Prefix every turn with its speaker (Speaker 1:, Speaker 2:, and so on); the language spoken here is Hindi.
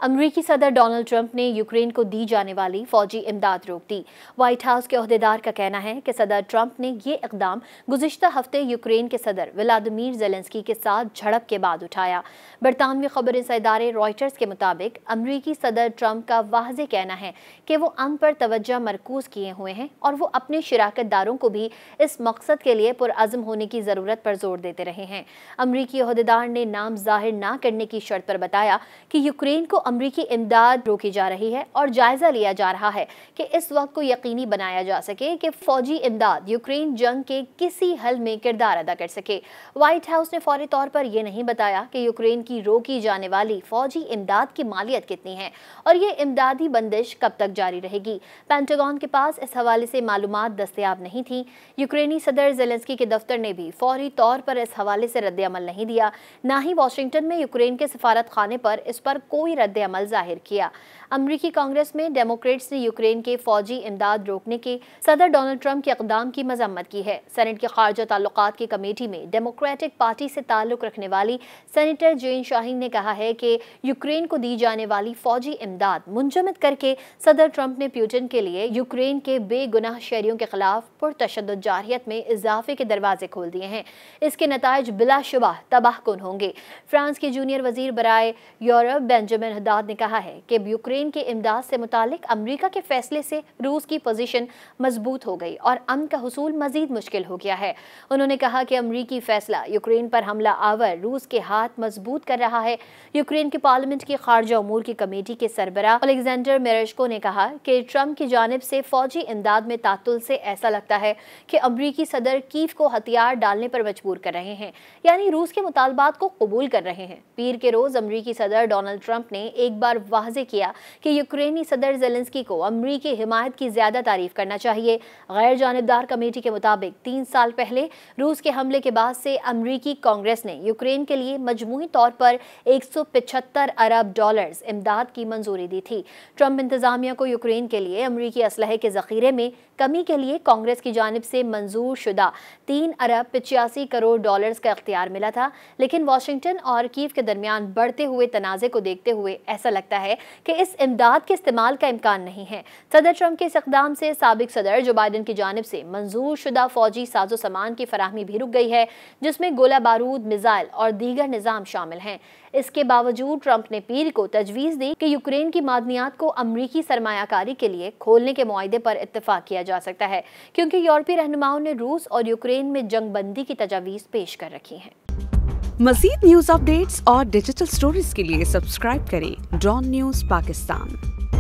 Speaker 1: अमरीकी सदर डोनाल्ड ट्रंप ने यूक्रेन को दी जाने वाली फौजी इमदाद रोक दी। व्हाइट हाउस के ओहदेदार का कहना है कि सदर ट्रंप ने ये इकदाम गुज़िश्ता हफ्ते यूक्रेन के सदर व्लादिमीर ज़ेलेंस्की के साथ झड़प के बाद उठाया। बरतानवी खबरें इदारे रॉयटर्स के मुताबिक अमरीकी सदर ट्रंप का वाज़ेह कहना है कि वो अमन पर तवज्जो मरकूज किए हुए हैं और वो अपने शिराकतदारों को भी इस मकसद के लिए पुरअज़्म होने की ज़रूरत पर जोर देते रहे हैं। अमरीकी ओहदेदार ने नाम जाहिर न करने की शर्त पर बताया कि यूक्रेन को अमरीकी इमदाद रोकी जा रही है और जायजा लिया जा रहा है कि इस वक्त को यकीनी बनाया जा सके कि फौजी इमदाद यूक्रेन जंग के किसी हल में किरदार अदा कर सके। व्हाइट हाउस ने फौरी तौर पर यह नहीं बताया कि यूक्रेन की रोकी जाने वाली फौजी इमदाद की मालियत कितनी है और ये इमदादी बंदिश कब तक जारी रहेगी। पेंटागन के पास इस हवाले से मालूमात दस्तयाब नहीं थी। यूक्रेनी सदर ज़ेलेंस्की के दफ्तर ने भी फौरी तौर पर इस हवाले से रद्द अमल नहीं दिया। ना ही वाशिंगटन में यूक्रेन के सफारत खाने पर इस पर कोई रद्द अमल जाहिर किया। अमरीकी कांग्रेस में डेमोक्रेट्स ने यूक्रेन के फौजी इमदाद रोकने के सदर डोनाल्ड ट्रंप के इक़दाम की मजम्मत की है। सेनेट के खारजा ताल्लुकात की कमेटी में डेमोक्रेटिक पार्टी से ताल्लुक रखने वाली सेनेटर जेन शाहीन ने कहा है कि यूक्रेन को दी जाने वाली फौजी इमदाद मुंजमद करके सदर ट्रंप ने पुतिन के लिए यूक्रेन के बेगुनाह शहरियों के खिलाफ पुरतशद्दुद जारहियत में इजाफे के दरवाजे खोल दिए हैं। इसके नताइज बिलाशुबा तबाहकुन होंगे। फ्रांस के जूनियर वजीर बराए यूरोप बेंजामिन हद्दाद ने कहा है कि यूक्रेन के इमदाद से मुतालिक अमरीका के फैसले से रूस की पोजीशन मजबूत हो गई और अमन का हुसूल मजीद मुश्किल हो गया है। उन्होंने कहा कि अमरीकी फैसला यूक्रेन पर हमला आवर रूस के हाथ मजबूत कर रहा है। यूक्रेन के पार्लियामेंट की खारजा उमूर की कमेटी के सरबराह अलेक्जेंडर मेरेशको ने कहा कि ट्रंप की जानिब से फौजी इमदाद में तातुल से ऐसा लगता है कि अमरीकी सदर कीव को हथियार डालने पर मजबूर कर रहे हैं, यानी रूस के मुतालबात को कबूल कर रहे हैं। पीर के रोज अमरीकी सदर डोनाल्ड ट्रंप ने एक बार वाज़ेह किया कि यूक्रेनी सदर ज़ेलेंस्की को अमरीकी हिमायत की ज्यादा तारीफ करना चाहिए। गैर जानिबदार कमेटी के मुताबिक 3 साल पहले रूस के हमले के बाद से अमरीकी कांग्रेस ने यूक्रेन के लिए मजमूई तौर पर 175 अरब डॉलर्स इमदाद की मंजूरी दी थी। ट्रंप इंतजामिया को यूक्रेन के लिए अमरीकी असलहे के जखीरे में कमी के लिए कांग्रेस की जानिब से मंजूर शुदा 3 अरब 85 करोड़ डॉलर्स का इख्तियार मिला था, लेकिन वाशिंगटन और कीव के दरमियान बढ़ते हुए तनाज़े को देखते हुए ऐसा लगता है कि इस इमदाद के इस्तेमाल का इम्कान नहीं है। सदर ट्रंप के इस इक़दाम से साबिक सदर जो बाइडन की जानिब से मंजूर शुदा फौजी साजो सामान की फराहमी भी रुक गई है, जिसमें गोला बारूद, मिसाइल और दीगर निज़ाम शामिल हैं। इसके बावजूद ट्रंप ने पीर को तजवीज़ दी कि यूक्रेन की मादनियात को अमरीकी सरमायाकारी के लिए खोलने के मुआहदे पर इत्तफाक किया जा सकता है, क्योंकि यूरोपीय रहनुमाओं ने रूस और यूक्रेन में जंग बंदी की तजावीज़ पेश कर रखी हैं।
Speaker 2: मज़ीद न्यूज़ अपडेट्स और डिजिटल स्टोरीज के लिए सब्सक्राइब करें डॉन न्यूज़ पाकिस्तान।